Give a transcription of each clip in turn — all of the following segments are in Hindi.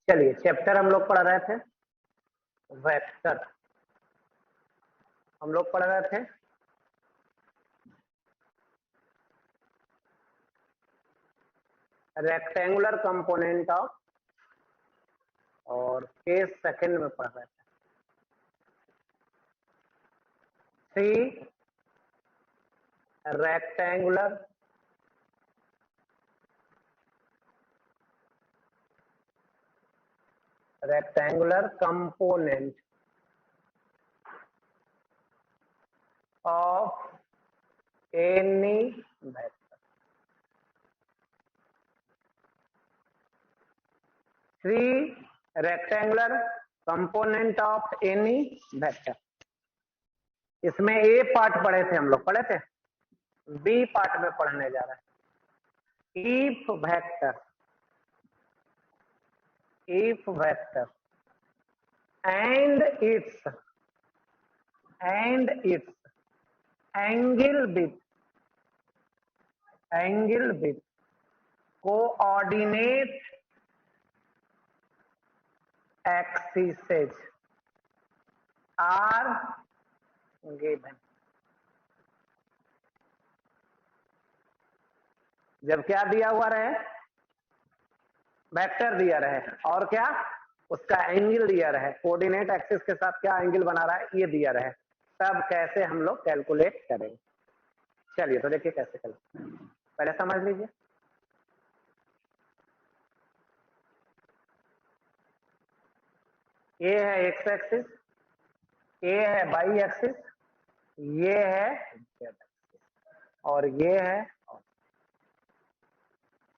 चलिए, चैप्टर हम लोग पढ़ रहे थे वेक्टर। हम लोग पढ़ रहे थे रेक्टेंगुलर कंपोनेंट ऑफ, और केस सेकंड में पढ़ रहे थे three rectangular component of any vector. Three rectangular component of any vector. इसमें ए पार्ट पढ़े थे हम लोग, पढ़े थे। बी पार्ट में पढ़ने जा रहे हैं if vector and its angle with coordinate axes are given. जब क्या दिया हुआ रहे, वेक्टर दिया रहे, और क्या उसका एंगल दिया रहे, कोऑर्डिनेट एक्सिस के साथ क्या एंगल बना रहा है ये दिया रहे, तब कैसे हम लोग कैलकुलेट करेंगे। चलिए तो देखिए कैसे करें, पहले समझ लीजिए। ये है एक्स एक्सिस, ये है वाई एक्सिस, ये है जेड एक्सिस, और ये है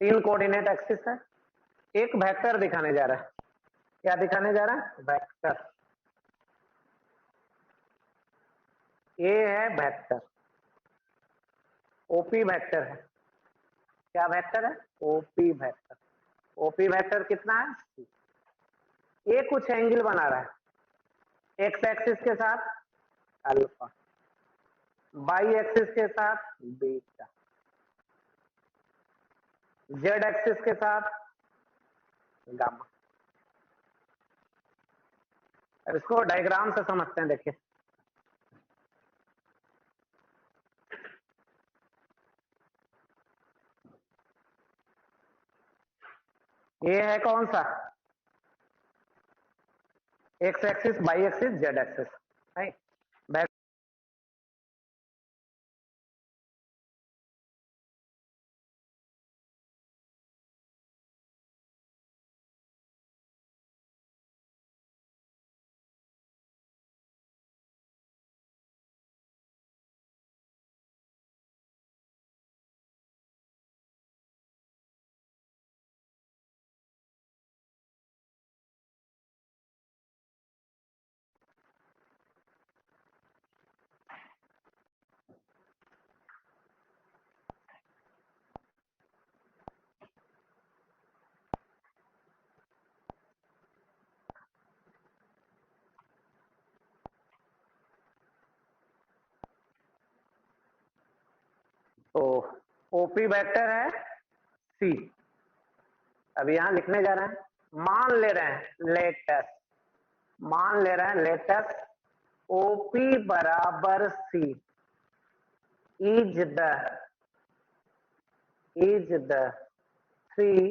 तीन कोऑर्डिनेट एक्सिस है। एक वेक्टर दिखाने जा रहा है। क्या दिखाने जा रहा है? वेक्टर। ये है वेक्टर, ओपी वेक्टर है। क्या वेक्टर है? OP vector. ओपी वेक्टर कितना है? ये कुछ एंगल बना रहा है एक्स एक्सिस के साथ अल्फा, वाई एक्सिस के साथ बीटा, जेड एक्सिस के साथ गामा। अब इसको डायग्राम से समझते हैं। देखिए ये है कौन सा? X axis, y axis, z axis है। तो ओपी वेक्टर है सी। अब यहां लिखने जा रहे हैं, मान ले रहे हैं लेटेस्ट ओपी बराबर C is the three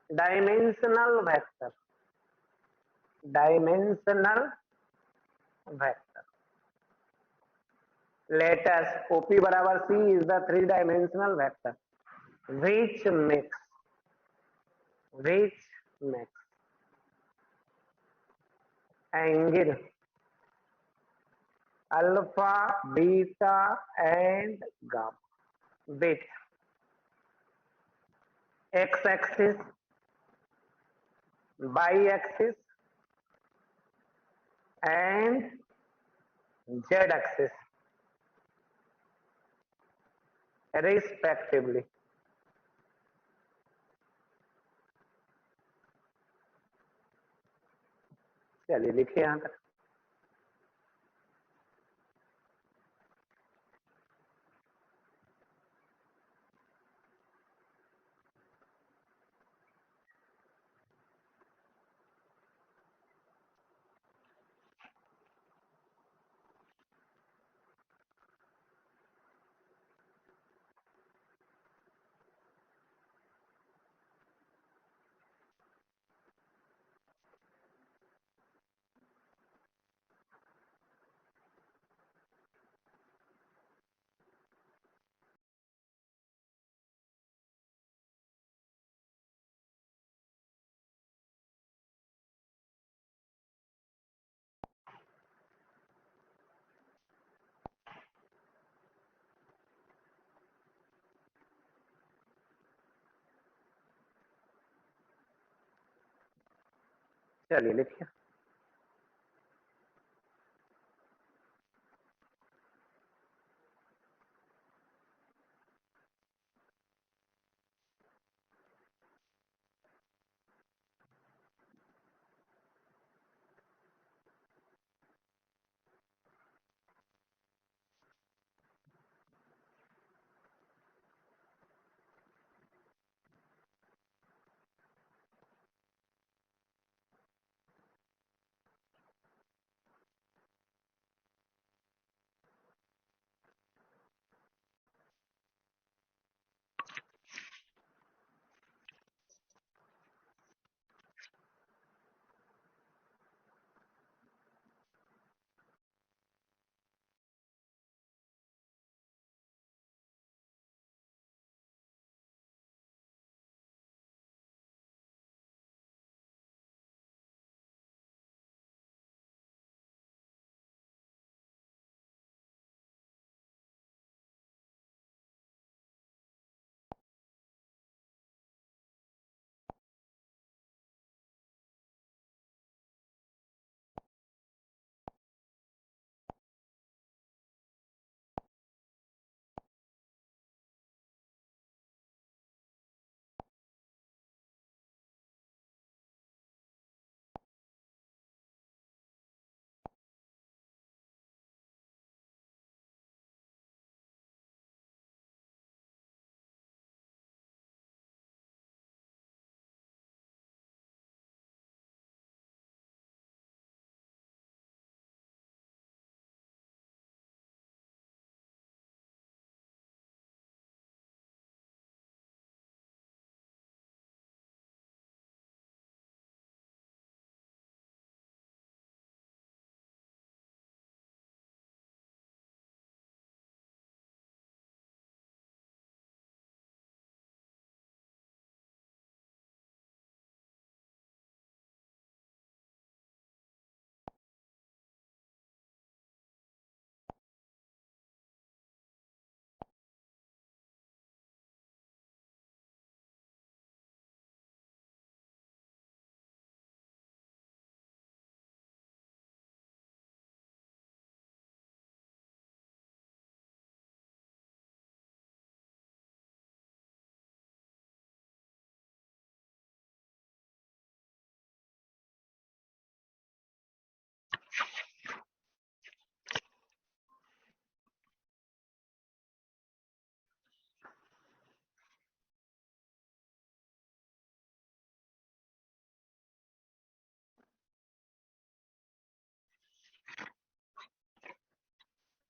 dimensional vector. Latest OP बराबर C is the three dimensional vector which makes angle alpha, beta and gamma with x axis, y axis and z axis respectively। चलिए लिखिए यहां तक। चलिए लिखिए।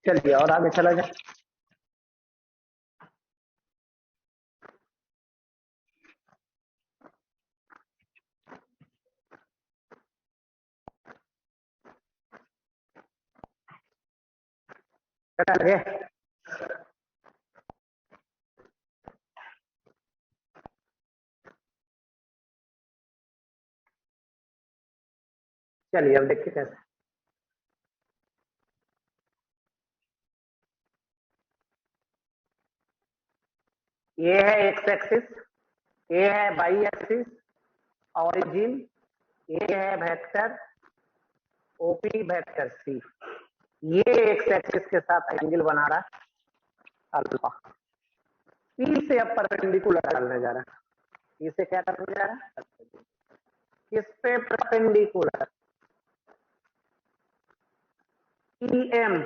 चलिए और आगे चला जाए। चलिए चलिए अब देखिए कैसे। ये है एक्स एक्सिस, ये है वाई एक्सिस ऑरिजिन, ये है वेक्टर ओपी वेक्टर सी। ये एक्स एक्सिस के साथ एंगल बना रहा है अल्फा। पी से अब परपेंडिकुलर डालने जा रहा है। पी से क्या करने जा रहा है? किस पे perpendicular? E M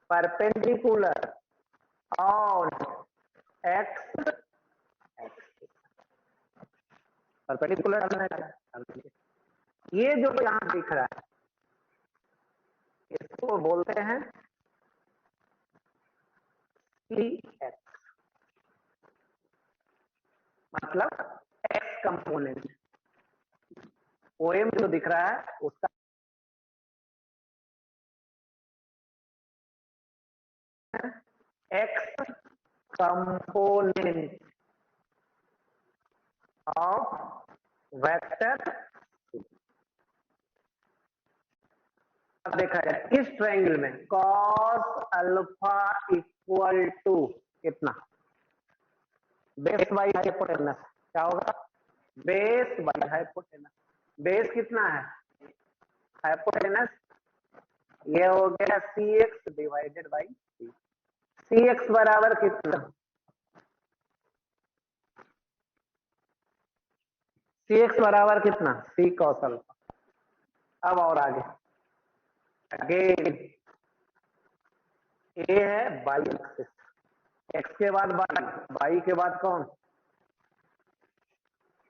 perpendicular on x axis perpendicular डालने जा रहा है। ये जो यहां दिख रहा है इसको बोलते हैं सी एक्स, मतलब एक्स कंपोनेंट। ओएम जो दिख रहा है उसका एक्स कंपोनेंट ऑफ वेक्टर। अब देखा जाए किस ट्रायंगल में कॉस अल्फा इक्वल टू कितना? Base by hypotenuse. क्या होगा? Base by hypotenuse. बेस कितना है, हाइपोटेनस, ये हो गया C X divided by C. C X बराबर कितना, सी एक्स बराबर कितना, सी कॉस अल्फा। अब और आगे, अगेन ए है बाई एक्सिस, एक्स के बाद बाई, बाई के बाद कौन,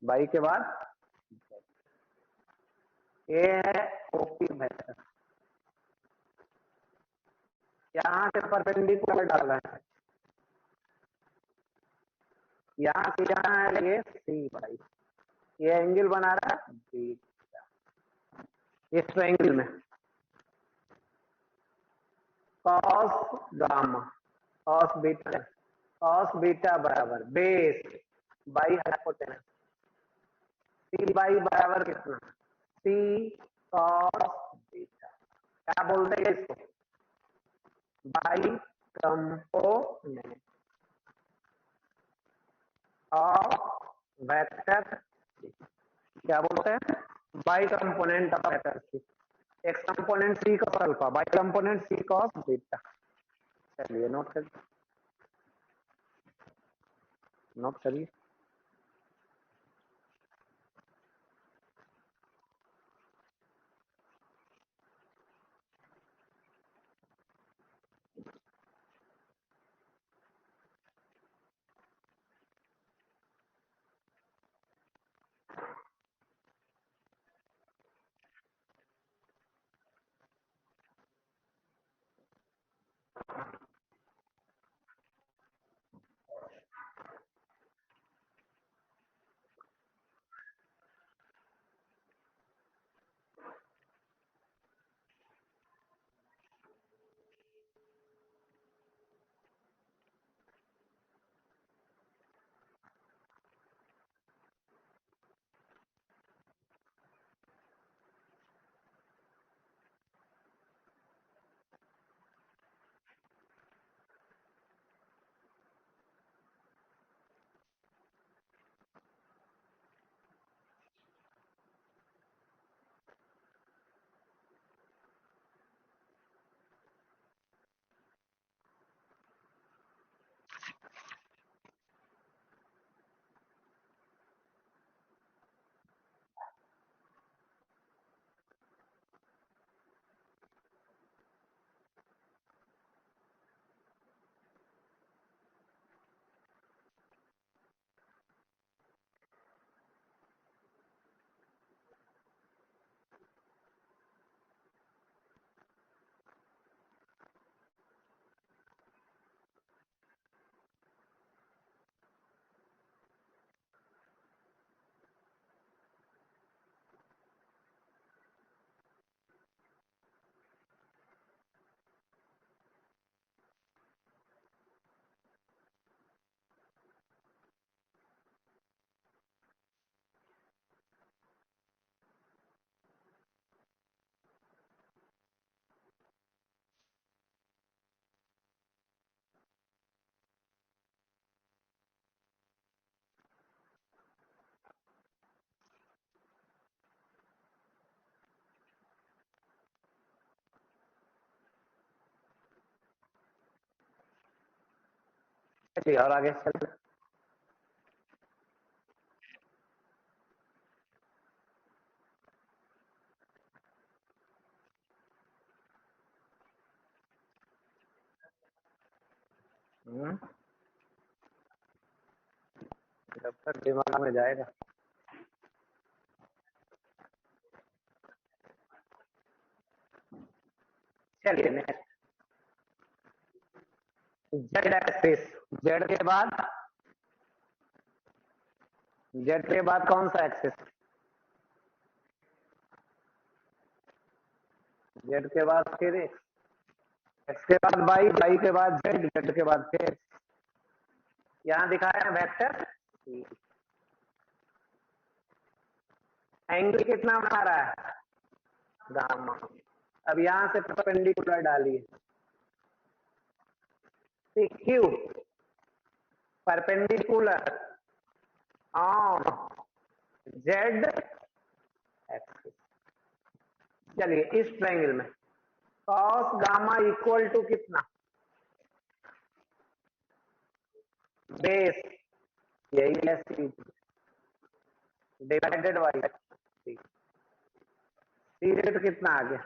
बाई के बाद ए है ओपी वेक्टर, यहां से परपेंडिकुलर डालना है, यहां से यहां है ये सी बाई, ये एंगल बना रहा है बीटा, इस ट्रायंगल में कॉस गामा, कॉस बीटा बराबर base by hypotenuse, c by बराबर कितना, सी कॉस बीटा, क्या बोलते हैं इसको, बाई कंपोनेंट ऑफ वेक्टर, क्या बोलते हैं, y component of vector c, x component c cos alpha, y component c cos beta. चलिए नोट करिए, नोट करिए। चलिए और आगे चलते, जब तक दिमाग में जाएगा। चलिए नेक्स्ट, जेड एक्सिस, जेड के बाद, जेड के बाद कौन सा एक्सिस, जेड के बाद फिर एक्स, एक्स के बाद बाई, बाई के बाद जेड, जेड के बाद फिर, यहां दिखाया है वेक्टर, एंगल कितना बना रहा है, गामा। अब यहां से परपेंडिकुलर डालिए, q perpendicular on z axis. चलिए इस ट्रायंगल में कॉस गामा इक्वल टू कितना, बेस यही है c divided by C. C रेट कितना आ गया,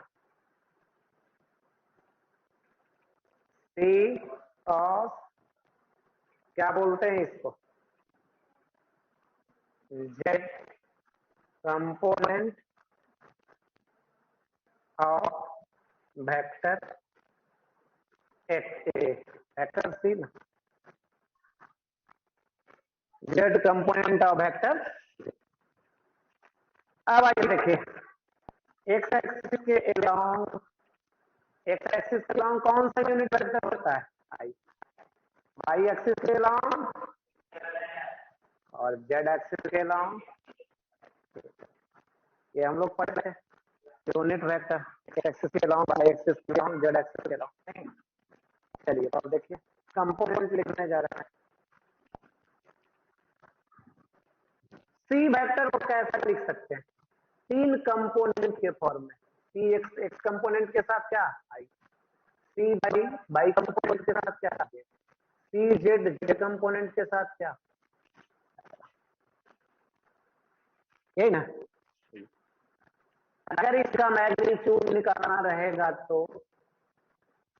सी कॉस, क्या बोलते हैं इसको, z component of vector vector c ना, जेड कंपोनेंट ऑफ वेक्टर। अब आइए देखिए एक्स एक्सिस के अलोंग, एक्स एक्सिस के अलोंग कौन सा यूनिट वेक्टर होता है, आई। वाई एक्सिस के अलोंग और जेड एक्सिस के अलोंग, ये हम लोग पढ़ रहे हैं यूनिट वेक्टर, एक्स एक्सिस के अलोंग, वाई एक्सिस के अलोंग, जेड एक्सिस के अलोंग। चलिए तो अब देखिए कंपोनेंट लिखने जा रहा है। सी वेक्टर को कैसे लिख सकते हैं, तीन कंपोनेंट के फॉर्म में। सी एक्स एक्स कंपोनेंट के साथ क्या आई, सी बाई कंपोनेंट के साथ क्या, सी जेड जेड कंपोनेंट के साथ क्या, यही ना। अगर इसका मैग्नीट्यूड निकालना रहेगा तो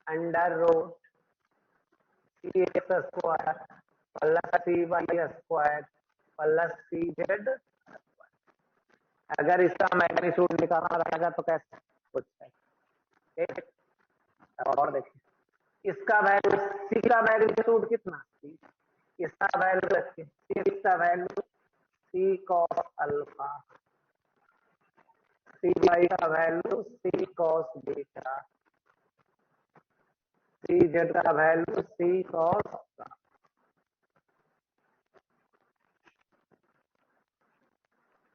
अंडर रूट सी एक्स स्क्वायर प्लस सी वाई स्क्वायर प्लस सी जेड। अगर इसका मैग्नीट्यूड निकालना रहेगा तो कैसे कुछ है, और देखिए इसका वैल्यू, सी का मैग्नीट्यूड कितना, सी, इसका वैल्यू रखिए, इसका वैल्यू सी कॉस अल्फा, सी वाई का वैल्यू सी कॉस बीटा, सी जेड का वैल्यू सी कॉस,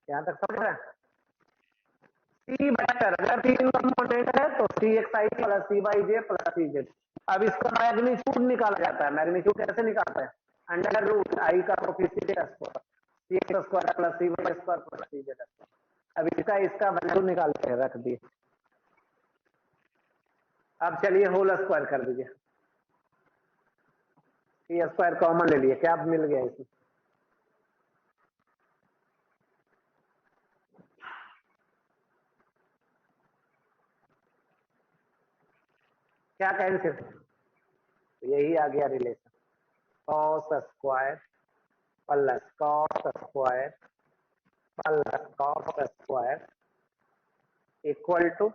यहां तक समझ रहे हैं। सी वेक्टर अगर तीन कंपोनेंट है तो सी एक्स आई प्लस सी वाई जे प्लस सी जेड। अब इसका मैग्नीट्यूड निकाला जाता है, मैग्नीट्यूड कैसे निकालते हैं, अंडर रूट आई का कोफिशिएंट स्क्वायर सी एक्स स्क्वायर प्लस सी वाई स्क्वायर प्लस सी जेड स्क्वायर। अब इसका वैल्यू निकालते हैं, रख दिए। अब चलिए होल स्क्वायर कर दीजिए, सी स्क्वायर कॉमन ले लिए, क्या मिल गया इसमें, क्या कैंसिल, यही आ गया relation, cos square plus cos square plus cos square equal to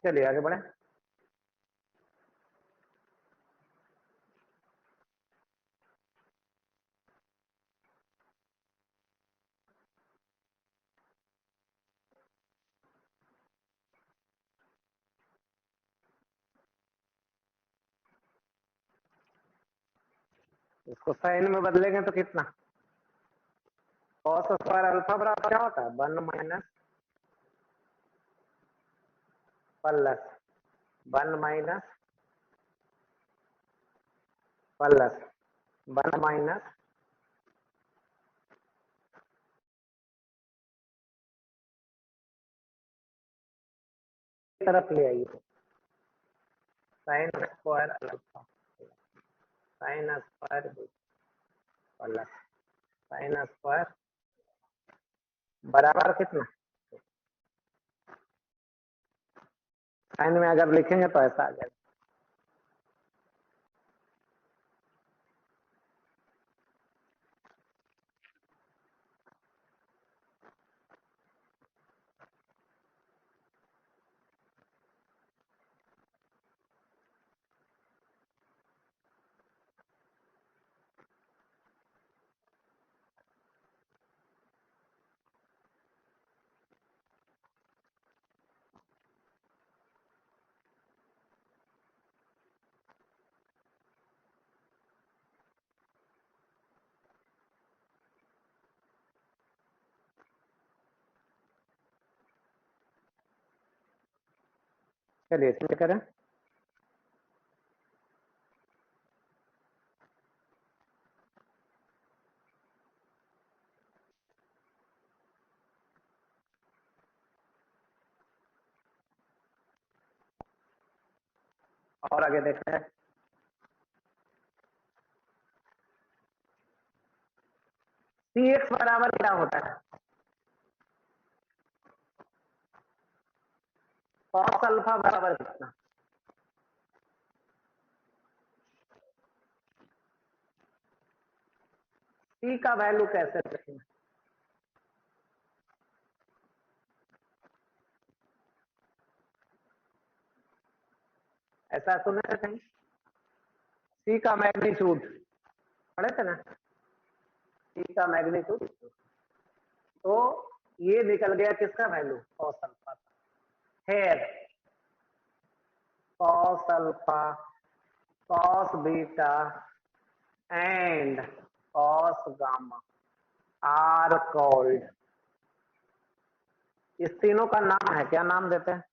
चलिए आगे बढ़े। इसको साइन में बदलेंगे तो कितना, कॉस स्क्वायर अल्फा बराबर क्या होता है, 1 minus plus 1 minus plus 1 minus तरफ ले आइए, sine square alpha sine square plus sine square बराबर कितना, साइन में अगर लिखेंगे तो ऐसा आ जाएगा। चलिए इसमें करें, और आगे देखते हैं। सी एक्स बराबर क्या होता है, कॉस अल्फा बराबर कितना, सी का वैल्यू कैसे रखेंगे, ऐसा सुने थे कहीं, सी का मैग्नीट्यूड पढ़े थे ना, सी का मैग्नीट्यूड, तो ये निकल गया किसका value, cos alpha, here cos alpha cos beta and cos gamma are called, इस तीनों का नाम है, क्या नाम देते हैं,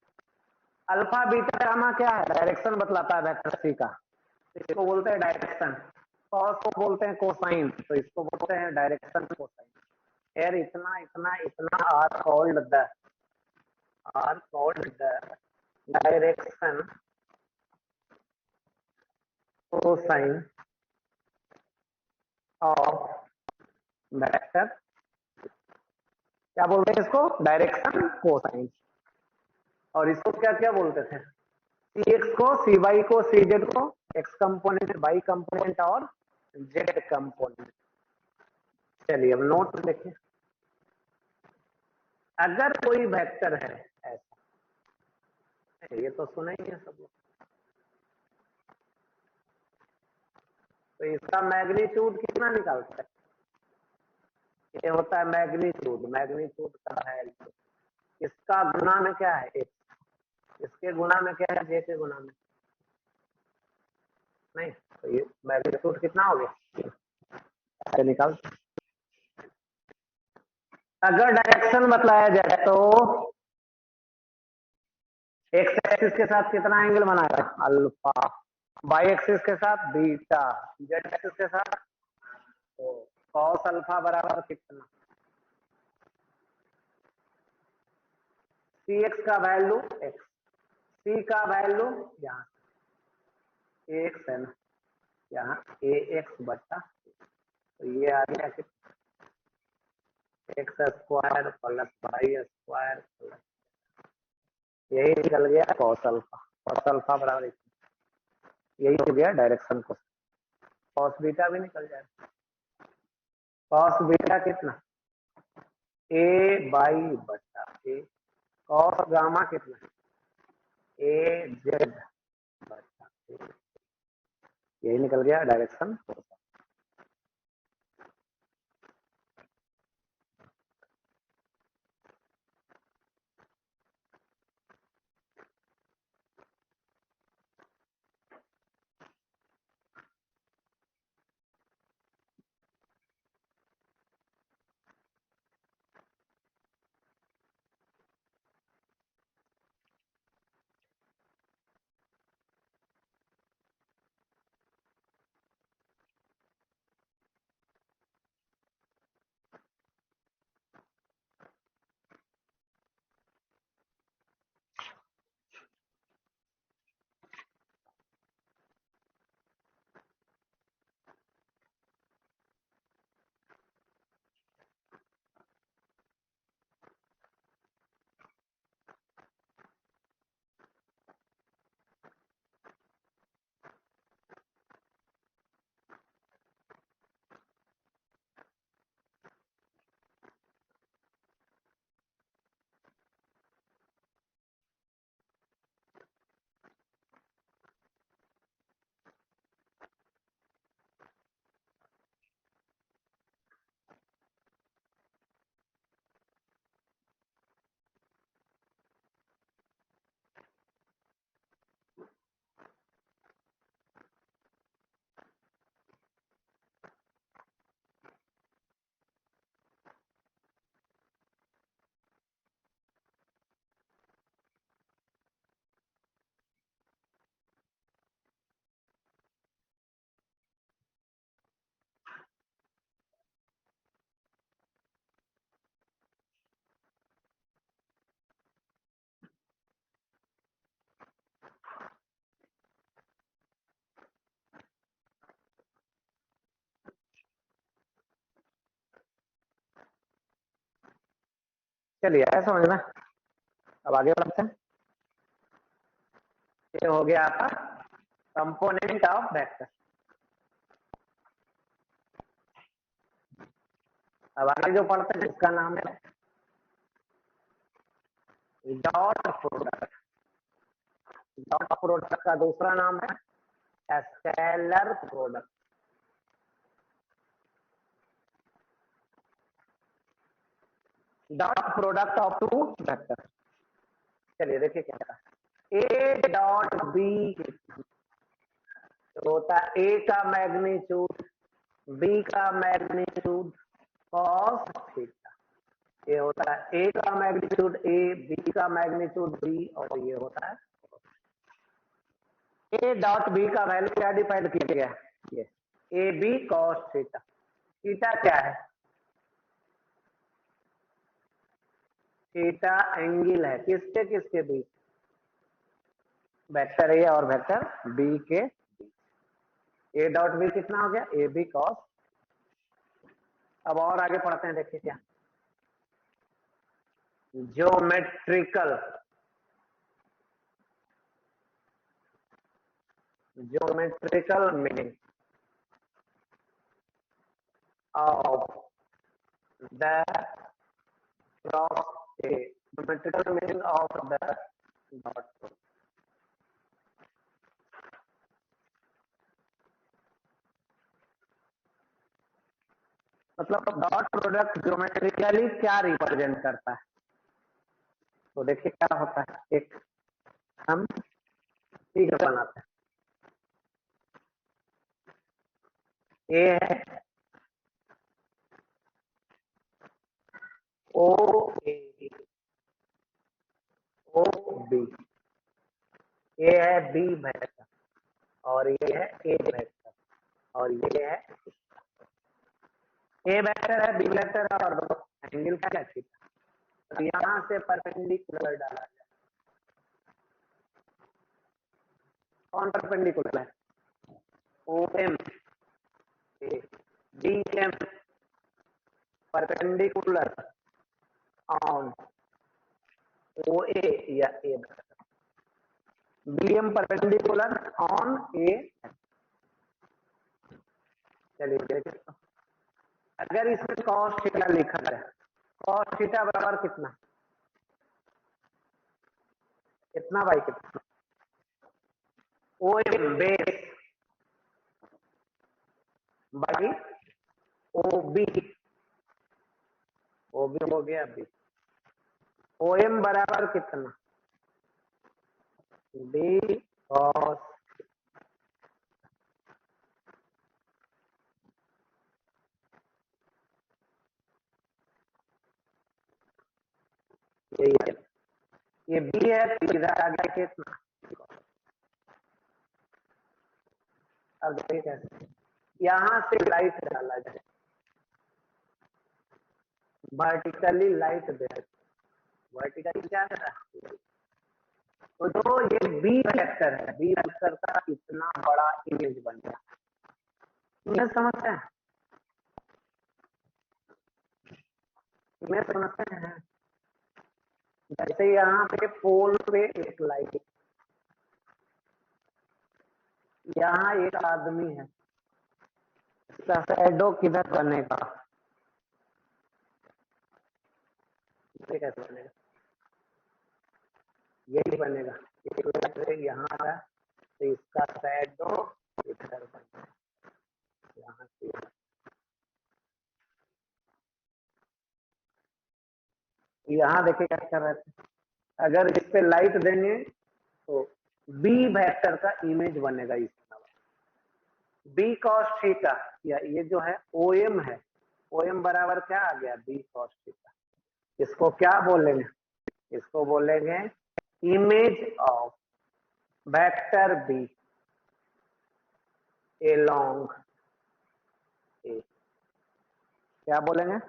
अल्फा बीटा गामा क्या है, डायरेक्शन बतलाता है वेक्टर सी का, इसको बोलते हैं डायरेक्शन, कॉस को बोलते हैं कोसाइन, तो इसको बोलते हैं डायरेक्शन कोसाइन, यार इतना इतना इतना are called the direction cosine of vector, क्या बोलते हैं इसको, डायरेक्शन कोसाइन, और इसको क्या क्या बोलते थे, सी एक्स को सी वाई को सी जेड को एक्स कंपोनेंट वाई कंपोनेंट और जेड कंपोनेंट। चलिए अब नोट देखिए, अगर कोई वेक्टर है ऐसा, ये तो सुना ही है सब लोग, तो इसका मैग्नीट्यूड कितना निकालता है, ये होता है मैग्नीट्यूड, मैग्नीट्यूड का है इसका गुना में क्या है एक्स, इसके गुना में क्या है जे के गुना में, नहीं तो ये मैग्नीट्यूड कितना हो गया, ऐसे निकाल, अगर डायरेक्शन बतलाया जाए तो एक्स एक्सिस के साथ कितना एंगल बनाएगा, अल्फा, वाई एक्सिस के साथ बीटा, जेड एक्सिस के साथ, तो कॉस अल्फा बराबर कितना, सी एक्स का वैल्यू एक्स, सी का वैल्यू यहाँ एक्स है ना, यहाँ ए एक्स बटा, तो ये आ गया कि x square plus y square plus, यही निकल गया कॉस अल्फा, कॉस अल्फा बराबर यही हो गया डायरेक्शन को, कॉस बीटा भी निकल जाएगा, कॉस बीटा कितना, ए बाई बटा ए, कॉस गामा कितना, ए जेड, यही निकल गया डायरेक्शन। चलिए आया समझ में। अब आगे बढ़ते हैं। ये हो गया आपका कंपोनेंट ऑफ वेक्टर। अब आगे जो पढ़ते हैं इसका नाम है डॉट प्रोडक्ट। डॉट प्रोडक्ट का दूसरा नाम है scalar product. Dot product of two vector. चलिए देखिए क्या था, ए डॉट बी होता है ए का मैग्नीट्यूड बी का मैग्नीट्यूड कॉस थीटा। ये होता है ए का मैग्नीट्यूड ए, बी का मैग्नीट्यूड बी, और ये होता है ए डॉट बी का वैल्यू क्या डिफाइन किया गया, ये A B cos theta. Theta क्या है, थीटा एंगल है किसके किसके बीच, वेक्टर ए और वेक्टर बी के बीच। ए डॉट बी कितना हो गया, ए बी कॉस। अब और आगे पढ़ते हैं, देखिए क्या geometrical meaning of the cross A, geometrical meaning of the dot. मतलब डॉट प्रोडक्ट ज्योमेट्रिकली क्या रिप्रेजेंट करता है, तो देखिए क्या होता है। एक हम फिगर बनाते हैं, ए है ओ ए ओ बी, ये है बी वेक्टर और ये है ए वेक्टर और ये है ए वेक्टर है बी वेक्टर है, और दो एंगल क्या है थीटा। तो यहां से परपेंडिकुलर डाला जाए, कौन परपेंडिकुलर है, O M D M perpendicular on O A या A, B M perpendicular on A. चलिए देखिए, अगर इसमें कॉस थीटा लिखा है, कॉस थीटा बराबर कितना, कितना बाई कितना, O M base by O B, O B हो गया बी। ओ एम बराबर कितना, बी कॉस, ये बी है तो इधर आ गया कितना, अब देखिए कैसे, यहां से लाइट डाला जाए, वर्टिकली लाइट दे, वर्टिकली क्या है, तो जो ये बी वेक्टर है, बी वेक्टर का इतना बड़ा इमेज बन गया, इमेज समझते हैं, इमेज समझते हैं। जैसे यहाँ पे पोल पे एक लाइट, यहाँ एक आदमी है, इसका शैडो किधर बनेगा, इसे कैसे बनेगा, यही बनेगा, एक लाइट यहाँ है तो इसका शैडो इधर बनेगा, यहाँ से, यहाँ देखिए क्या कर रहे थे, अगर इस पे लाइट देंगे तो बी वेक्टर का इमेज बनेगा इस तरह, बी कॉस थीटा, या ये जो है ओ एम है, ओ एम बराबर क्या आ गया, बी कॉस थीटा। इसको क्या बोलेंगे, इसको बोलेंगे image of vector B along A, क्या बोलेंगे,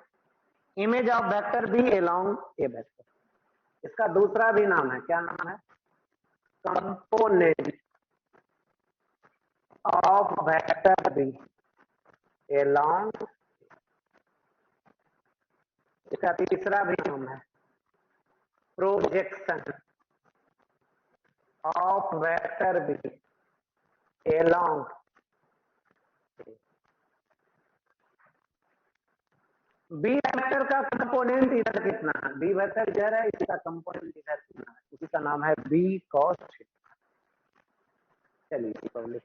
image of vector B along A vector. इसका दूसरा भी नाम है, क्या नाम है, component of vector B along, इसका तीसरा भी नाम है projection of vector B along, B vector का कंपोनेंट इधर कितना है, बी वेक्टर इधर है, इसका कंपोनेंट इधर कितना है, उसी का नाम है बी कॉस थीटा। चलिए इसको लिख,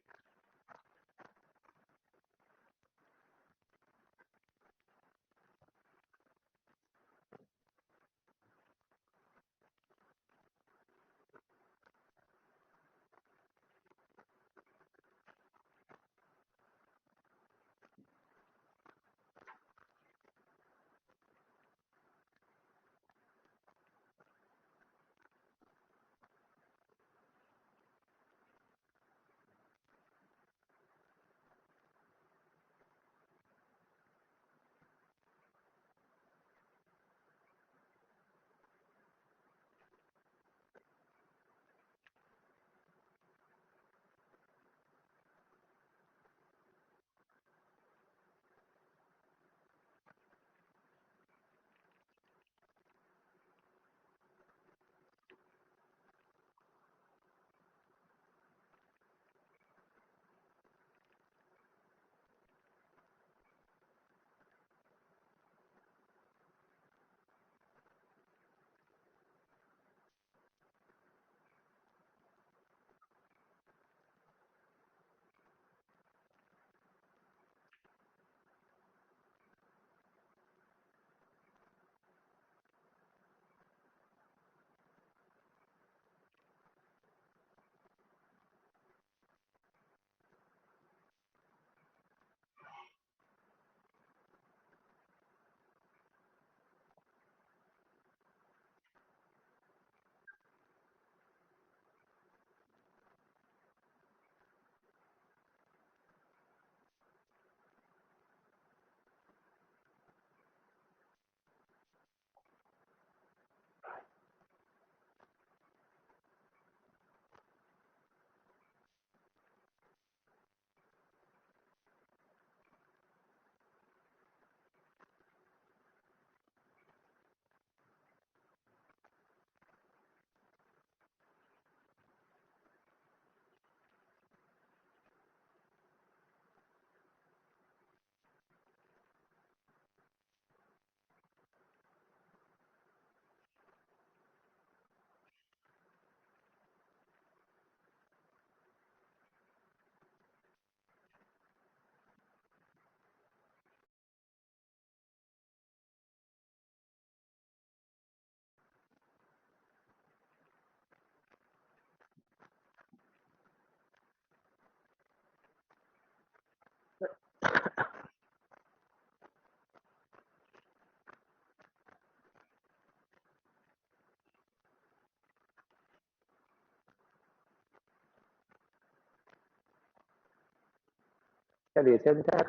चलिए चलते हैं।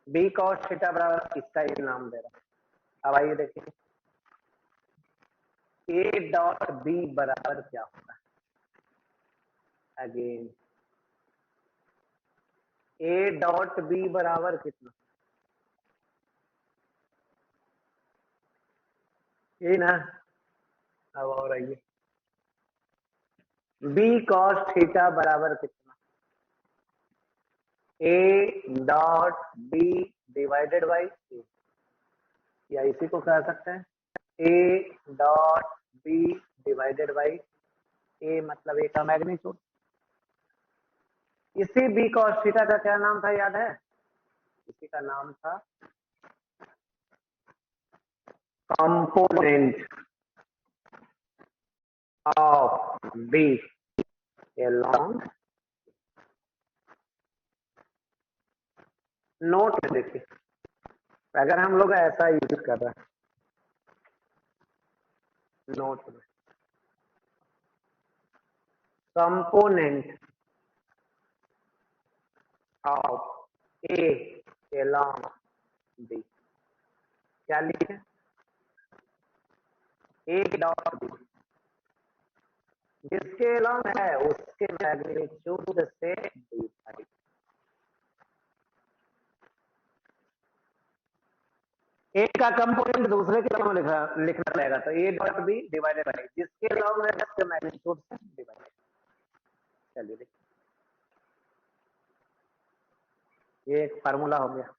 बी कॉस थीटा बराबर इसका ये नाम दे रहा। अब आइए देखिए ए डॉट बी बराबर क्या होता है। अगेन ए डॉट बी बराबर कितना, ये ना। अब और आइए बी कॉस थीटा बराबर कितना, A dot B divided by A, या इसी को कह सकते हैं A dot B divided by A, मतलब ए का मैग्नीट्यूड। इसी बी कॉस थीटा का क्या नाम था याद है, इसी का नाम था component of B along। Note में देखिए अगर हम लोग ऐसा यूज कर रहे हैं, नोट में component of A along B, क्या लिखे ए डॉट बी, जिसके along है उसके मैग्नीट्यूड से डिवाइड। एक का कंपोनेंट दूसरे के along लिखना पड़ेगा, तो A dot B divided by जिसके along है उसके मैग्नीट्यूड से डिवाइड। चलिए देखिए ये एक फार्मूला हो गया।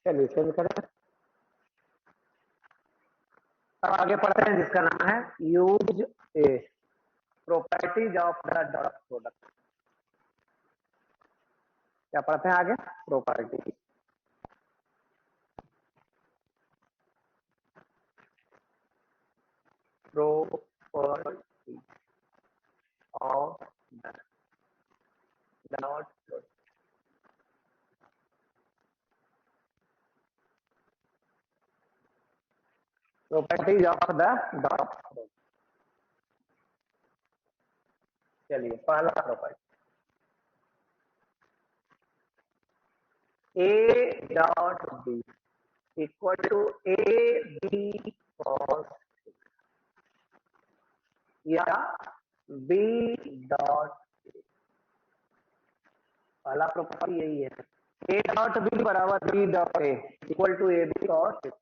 चलिए चेंज करें, अब आगे पढ़ते हैं जिसका नाम है use a properties of the dot product. क्या पढ़ते हैं आगे, property property of the dot product. Properties of the dot product. चलिए पहला property A dot B equal to A B cos या बी डॉट, पहला प्रॉपर्टी यही है ए डॉट बी बराबर B dot A equal to A B cos theta.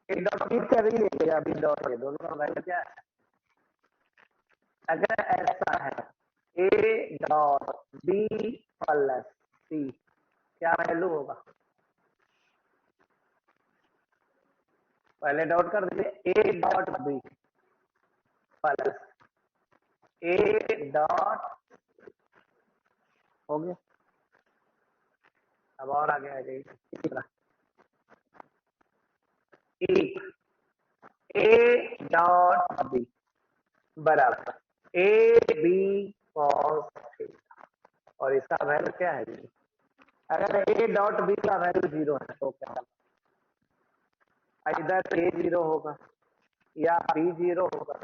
A dot B से भी ले या बी डॉट ए, दोनों का वैल्यू क्या है। अगर ऐसा है A dot B plus C, क्या वैल्यू होगा, पहले डॉट कर दीजिए A dot B plus A dot, हो गया। अब और आगे आ जाइए तीसरा ए डॉट बी बराबर ए बी कॉस थीटा, और इसका वैल्यू क्या है जी, अगर ए डॉट बी का वैल्यू 0 है तो क्या होगा, इधर ए 0 होगा या बी 0 होगा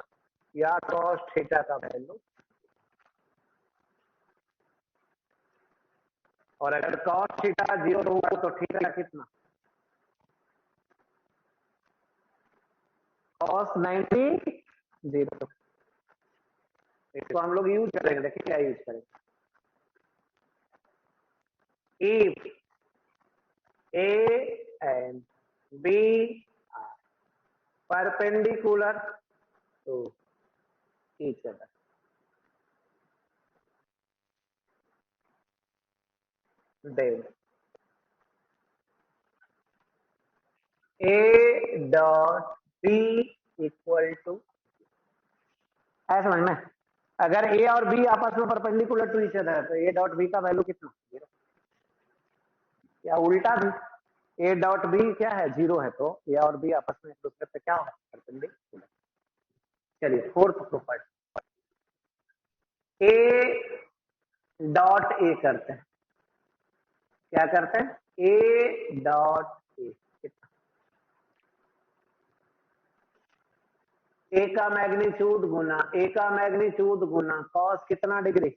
या कॉस थीटा का वैल्यू। और अगर cos थीटा 0 हुआ तो थीटा कितना, cos 90 0। इसको हम लोग यूज करेंगे, देखिए क्या यूज करेंगे। If A and B are perpendicular to each other, then A dot B equal to, है समझ में? अगर A और B आपस में परपेंडिकुलर टू ईच अदर है तो A डॉट B का वैल्यू कितना, 0। या उल्टा भी, A डॉट B क्या है, 0 है, तो A और B आपस में एक दूसरे पे क्या है, परपेंडिकुलर। चलिए fourth property, A dot A करते हैं, क्या करते हैं, A डॉट A, ए का मैग्नीट्यूड गुना ए का मैग्नीट्यूड गुना कॉस कितना डिग्री,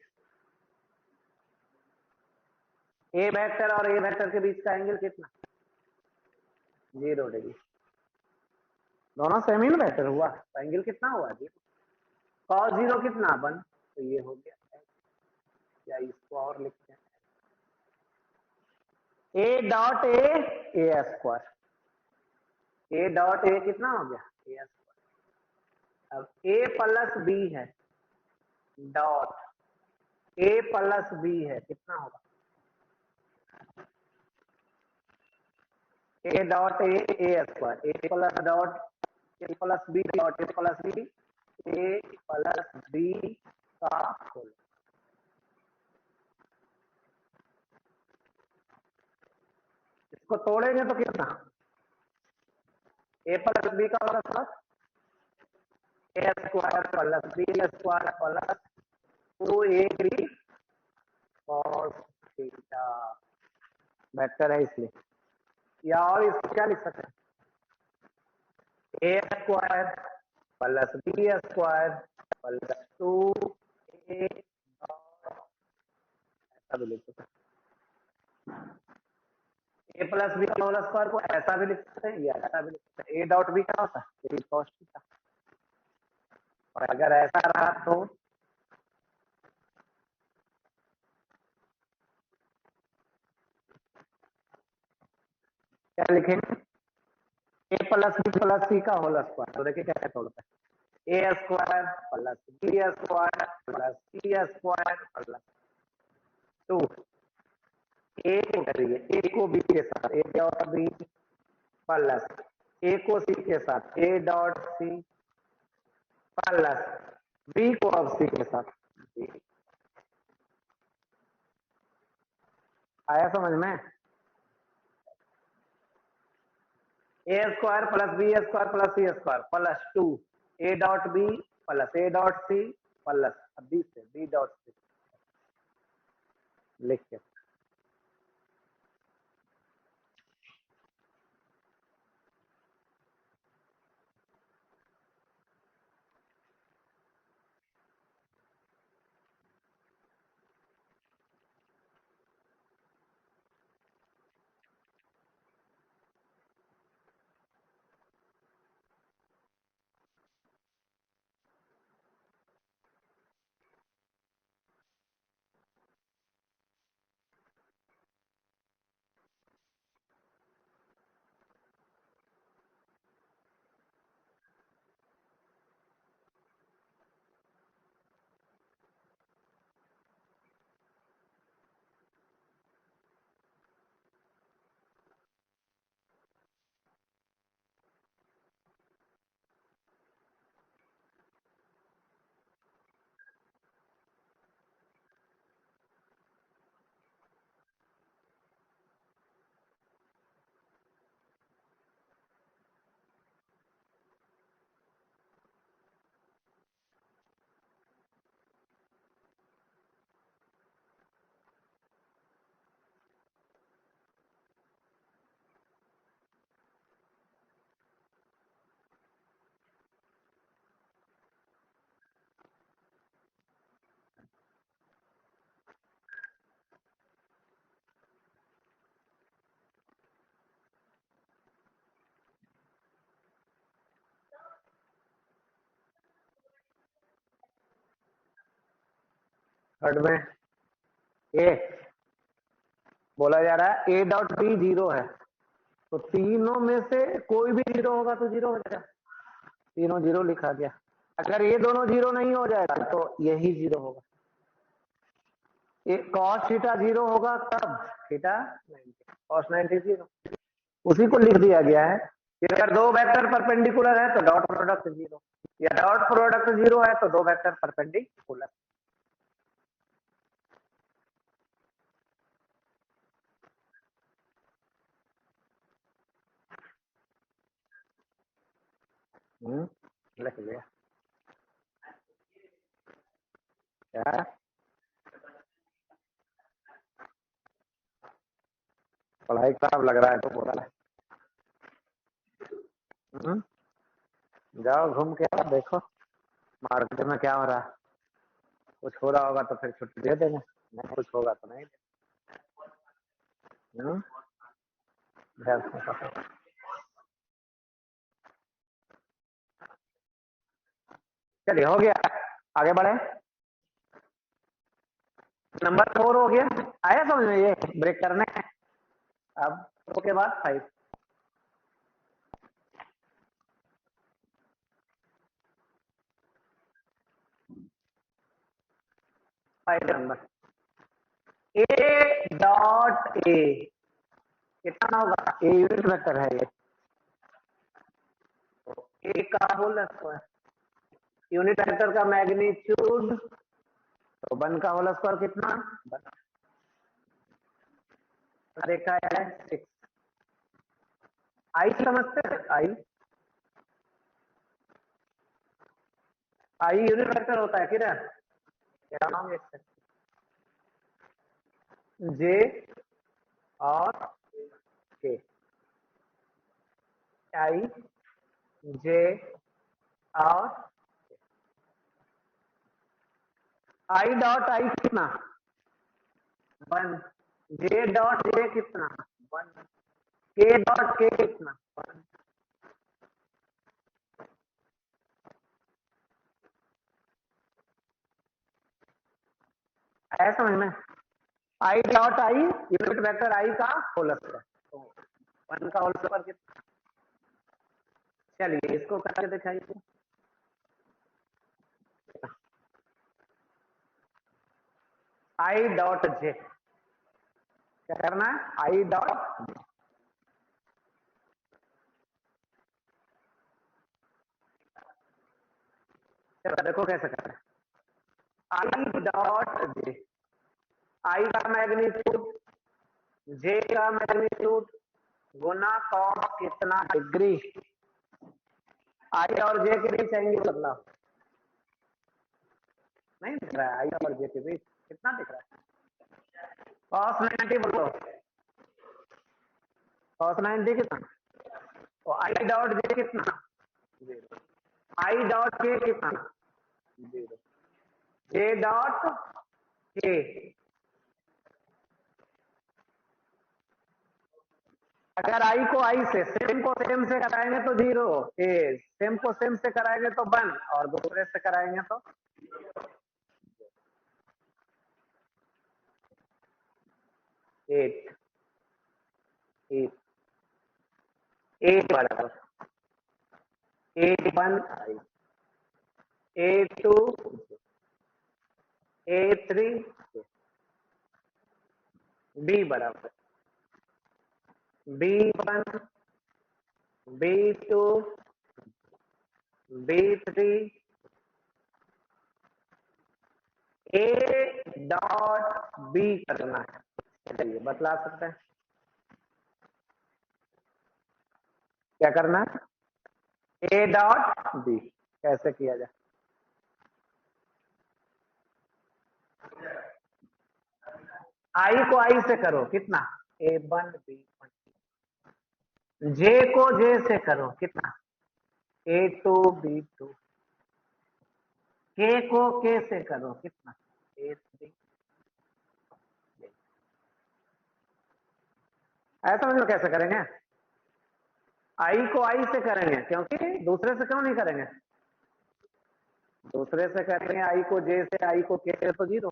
ए वेक्टर और ए वेक्टर के बीच का एंगल कितना, 0 डिग्री। दोनों सेम ही वेक्टर हुआ तो एंगल कितना हुआ, 0। कॉस 0 कितना 1, तो ये हो गया, या इसको और लिखते हैं A dot A square, A dot A कितना हो गया, ए स्क्वायर। अब ए प्लस बी है डॉट ए प्लस बी है, कितना होगा, A dot A square, A plus dot A plus B dot A plus B, A plus B का होल। इसको तोड़ेंगे तो कितना, ए प्लस बी का होगा plus A square plus B square plus 2a3 cos theta, vector है इसलिए। या और इसको क्या लिख सकते हैं, A square plus B square plus 2a, ऐसा भी लिख सकते हैं। ए प्लस बी का होल स्क्वायर को ऐसा भी लिख सकते हैं या ऐसा भी लिख सकते हैं, ए डॉट बी क्या होता है, कॉस थीटा। और अगर ऐसा रहा तो क्या लिखेंगे, ए प्लस सी का होल स्क्वायर, तो देखिए कैसे तोड़ता है, A square plus B square plus C square plus 2, A को करिए, ए को बी के साथ A dot B plus A को सी के साथ A dot C plus B को अब सी के साथ, आया समझ में, A square plus B square plus C square plus 2 A dot B plus A dot C plus B से बी डॉट सी लिख के। थर्ड में ए बोला जा रहा है ए डॉट बी जीरो है, तो तीनों में से कोई भी जीरो होगा तो जीरो हो जाएगा, तीनों जीरो लिखा गया। अगर ये दोनों जीरो नहीं हो जाएगा तो यही जीरो होगा। ये कॉस थीटा जीरो होगा कब, थीटा 90, कॉस 90 जीरो, उसी को लिख दिया गया है कि अगर दो वेक्टर परपेंडिकुलर है तो डॉट प्रोडक्ट जीरो, या डॉट प्रोडक्ट जीरो है तो दो वेक्टर परपेंडिकुलर। लिख लिया क्या, पढ़ाई खराब लग रहा है तो बोला है। जाओ घूम के आओ, देखो मार्केट में क्या हो रहा है, कुछ हो रहा होगा तो फिर छुट्टी दे देंगे, नहीं कुछ होगा तो नहीं देंगे। चलिए हो गया, आगे बढ़े। नंबर 4 हो गया, आया समझ में, ये ब्रेक करने। अब 4 के बाद 5, 5 नंबर ए डॉट ए कितना होगा, ए यूनिट वेक्टर है ये, तो ए का होल स्क्वायर, यूनिट वेक्टर का मैग्नीट्यूड तो 1 का होल स्क्वायर कितना, 1 देखा है 6। आई समझते हैं, आई यूनिट वेक्टर होता है किधर, क्या नाम है, जे और के, आई जे और आई डॉट आई कितना 1, जे डॉट जे कितना 1, के डॉट के कितना 1। आया समझ में, I dot I unit vector I का होल स्क्वायर, तो 1 का होल स्क्वायर कितना। चलिए इसको करके दिखाइए, आई डॉट जे, क्या करना है, आई डॉट जे, देखो कैसे करना है, आई डॉट जे, आई का मैग्नीट्यूड जे का मैग्नीट्यूड गुना कॉस कितना डिग्री, आई और जे के बीच एंगल बदला नहीं दिख रहा है, आई और जे के बीच कितना दिख रहा है, कॉस 90 बोलो, कॉस 90 कितना, तो आई डॉट जे कितना 0, आई डॉट के कितना 0, जे डॉट के, अगर आई को आई से सेम को सेम से कराएंगे तो 0, सेम को सेम से कराएंगे तो 1 और दूसरे से कराएंगे तो 8, 8 बराबर A1 आई, A2 A3 B बराबर B1 B2 B3 A dot B करना है, चलिए बतला सकते हैं क्या करना है, A डॉट B कैसे किया जाए, आई को आई से करो कितना A1 B1, जे को जे से करो कितना A2 B2, के को के से करो कितना A3, ऐसा समझ लो कैसे करेंगे, आई को आई से करेंगे क्योंकि दूसरे से क्यों नहीं करेंगे, दूसरे से करेंगे आई को जे से, आई को के से तो 0,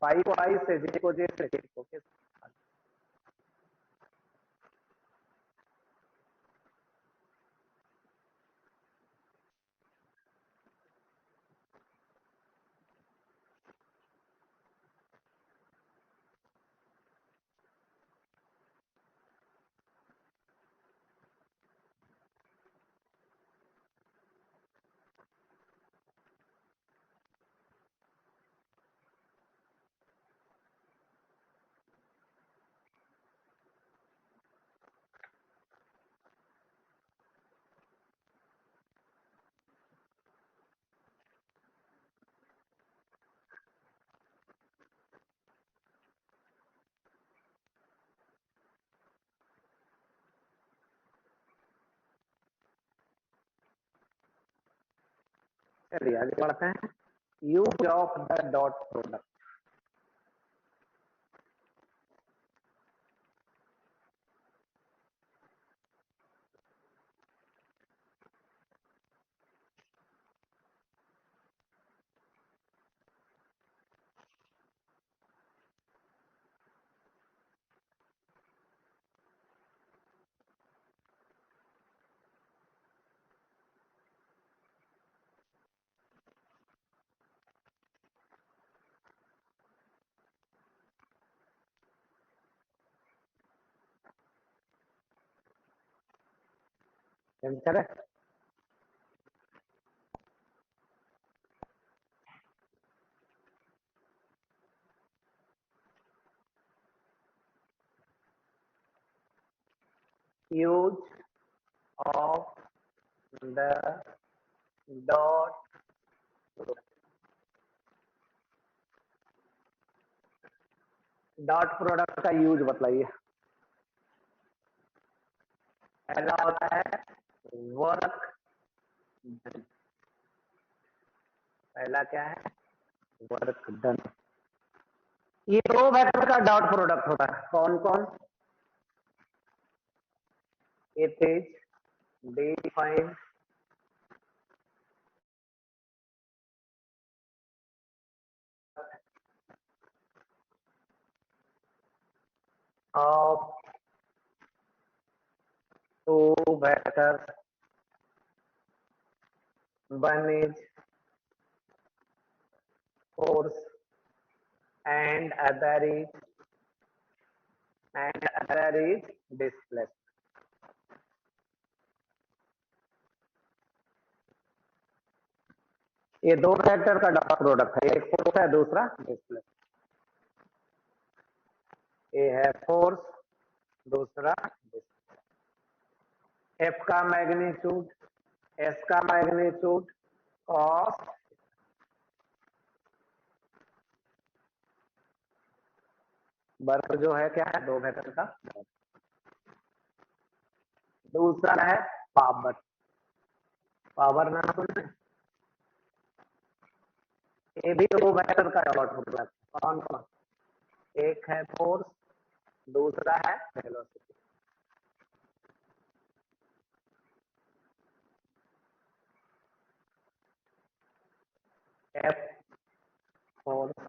फाई को आई से, जे को जे से, के को के से। चलिए आगे बढ़ते हैं। Use of the dot product. करें use of the dot dot product का यूज बतलाइए। पहला होता है वर्क डन। पहला क्या है? Work done. ये दो वेक्टर का डॉट प्रोडक्ट होता है। कौन कौन? It is defined of two vector, one is force and other is displacement। ये दो वेक्टर का डॉट प्रोडक्ट है। एक फोर्स है, दूसरा डिस्प्लेसमेंट। ये है फोर्स, दूसरा डिस्प्लेसमेंट। एफ का मैग्नीट्यूड, एस का मैग्नीट्यूड कॉस, वर्क जो है क्या है? दो वेक्टर का। दूसरा है पावर। पावर ना सुनने, ये भी दो वेक्टर का डॉट प्रोडक्ट। कौन कौन? एक है फोर्स, दूसरा है वेलोसिटी। एफ फोर्स,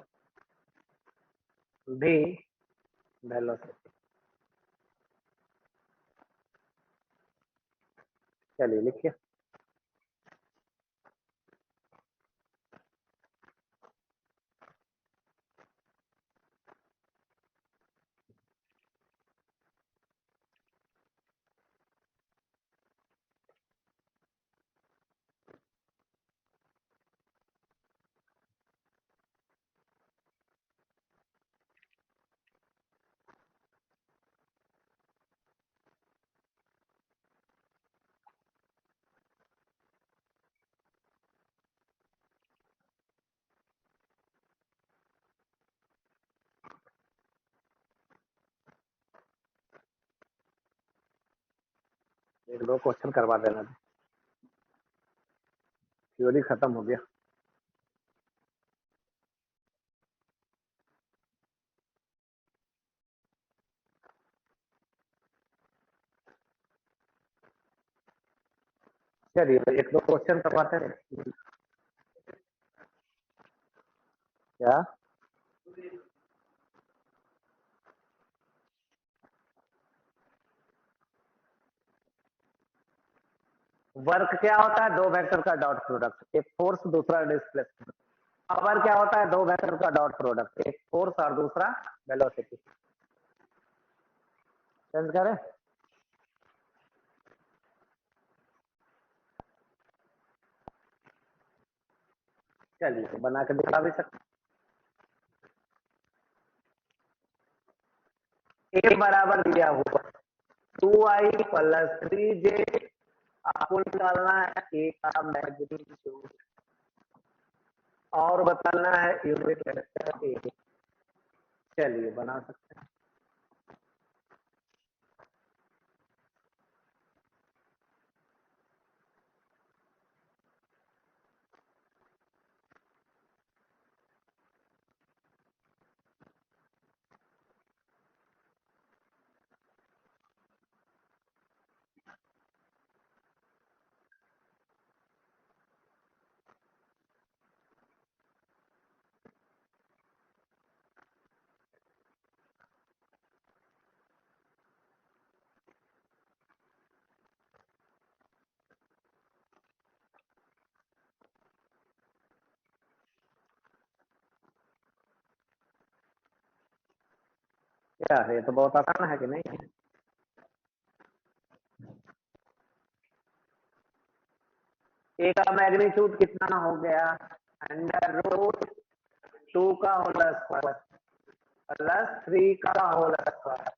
भी वेलोसिटी। चलिए लिखिए। एक दो क्वेश्चन करवा देना, थ्योरी खत्म हो गया। चलिए एक दो क्वेश्चन करवाते हैं। क्या वर्क क्या होता है? दो वेक्टर का डॉट प्रोडक्ट, एक फोर्स दूसरा डिस्प्लेसमेंट। पावर क्या होता है? दो वेक्टर का डॉट प्रोडक्ट, एक फोर्स और दूसरा वेलोसिटी। चेंज करें? चलिए बना के दिखा भी सकते। ए बराबर दिया हुआ 2i प्लस 3j। आपको निकालना है ए का मैग्नीट्यूड और बताना है यूनिट वेक्टर ए। चलिए बना सकते हैं। क्या है? तो बहुत आसान है कि नहीं? ए का मैग्नीट्यूड कितना हो गया? अंडर रूट 2 का होल स्क्वायर प्लस 3 का होल स्क्वायर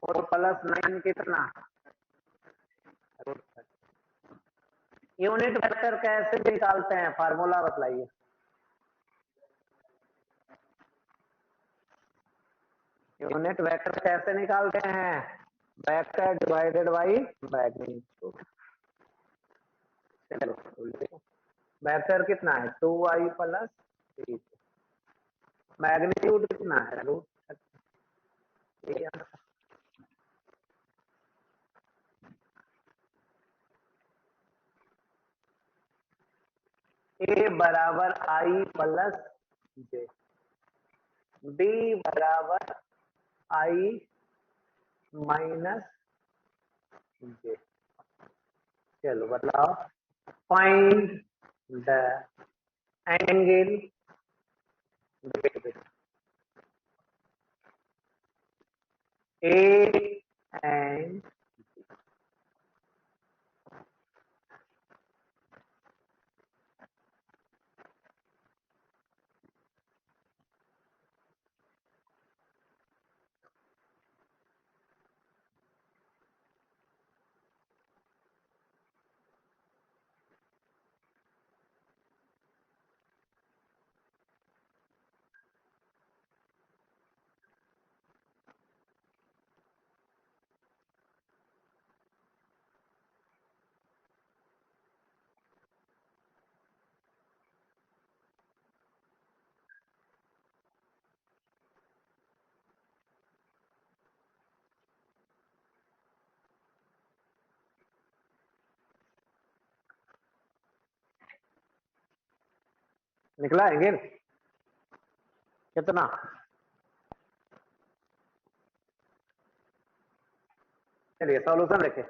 और प्लस 9 कितना? यूनिट वेक्टर कैसे निकालते हैं? फार्मूला बतलाइए। यूनिट वेक्टर कैसे निकालते हैं? Vector divided by magnitude. चलो वेक्टर कितना है? 2i plus 3। मैग्नीट्यूड कितना है? रूट। ए बराबर आई प्लस जे, बी बराबर आई माइनस जे। चलो बताओ। Find the angle between A and निकला एंगल कितना? चलिए सॉल्यूशन देखें।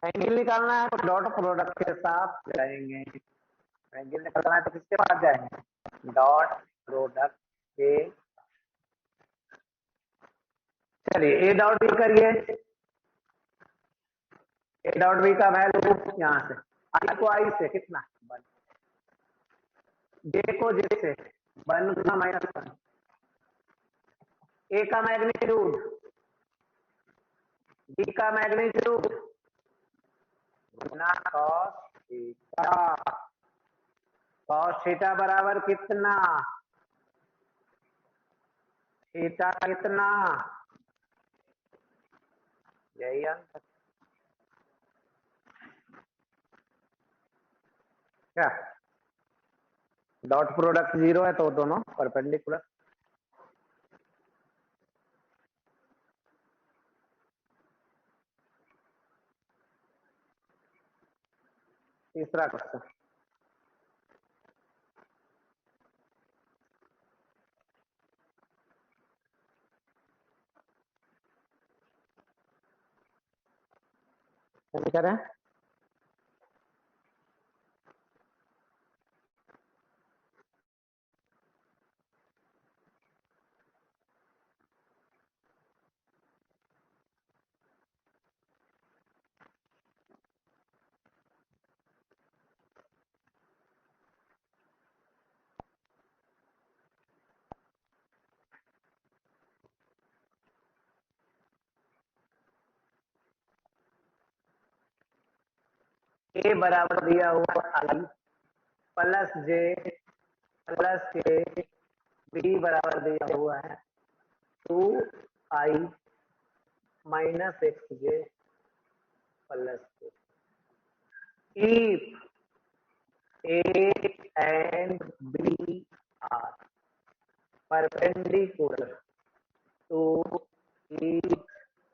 एंगल निकालना है तो डॉट प्रोडक्ट के साथ जाएंगे। एंगल निकालना है तो किसके पास जाएंगे? डॉट प्रोडक्ट के। चलिए ए डॉट बी करिए। ए डॉट बी का वैल्यू यहां से आई को आई से कितना? जे को जे से 1 गुना माइनस 1। ए का मैग्नीट्यूड, बी का मैग्नीट्यूड गुना कॉस थीटा। कॉस थीटा बराबर कितना? थीटा कितना? यही आंसर। क्या डॉट प्रोडक्ट 0 है तो दोनों परपेंडिकुलर। तीसरा क्वेश्चन। नहीं करें? ए बराबर दिया हुआ i plus j plus k, B बराबर दिया हुआ है 2i minus x j plus k. If A and B are perpendicular to each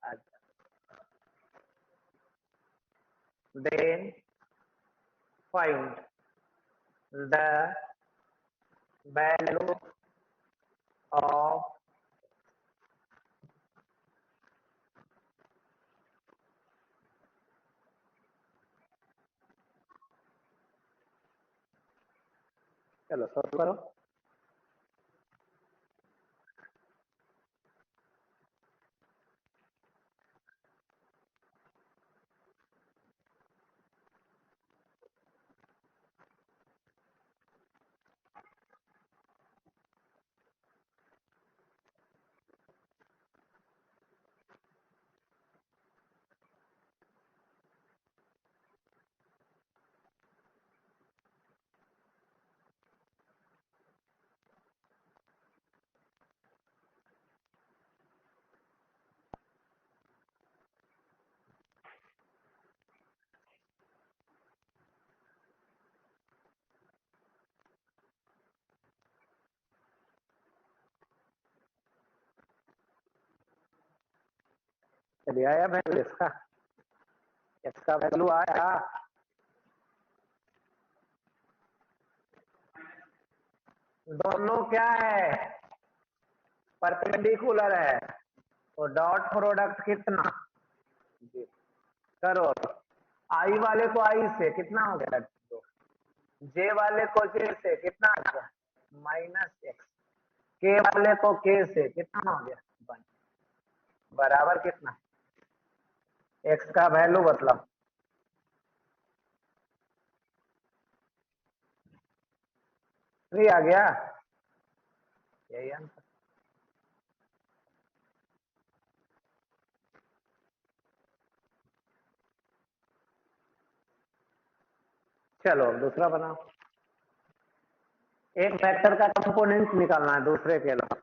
other, then find the value of चलो सॉल्व करो। चलिए आया वैल्यू इसका वैल्यू आया। दोनों क्या है? परपेंडिकुलर है, तो डॉट प्रोडक्ट कितना करो। आई वाले को आई से कितना हो गया 2, जे वाले को जे से कितना आ गया माइनस एक्स, के वाले को के से कितना हो गया 1, बराबर कितना एक्स का वैल्यू बतलाओ। 3 आ गया, यही आंसर। चलो अब दूसरा बनाओ। एक वेक्टर का कंपोनेंट निकालना है दूसरे के अलावा।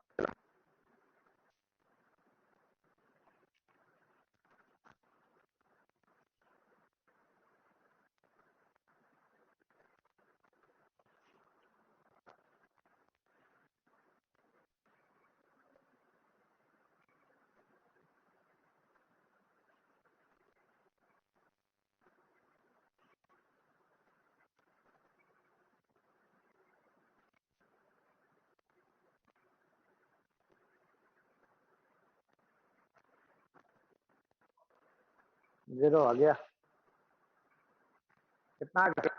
जीरो आ गया, कितना आ गया?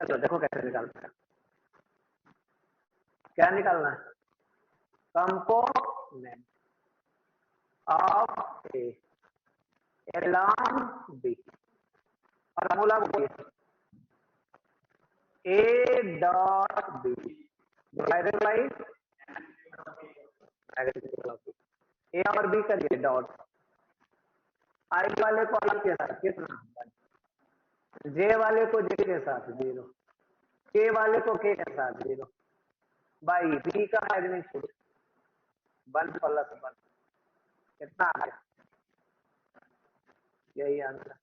चलो देखो कैसे निकालते हैं। क्या निकालना है? Component of A along B, formula बोलिए A dot B divided by A और बी करिए डॉट, आई वाले को आई के साथ कितना, जे वाले को जे के साथ 0, के वाले को के के साथ 0, बाई बी का मैग्नीट्यूड 1 + 1 कितना आ गया? यही आंसर।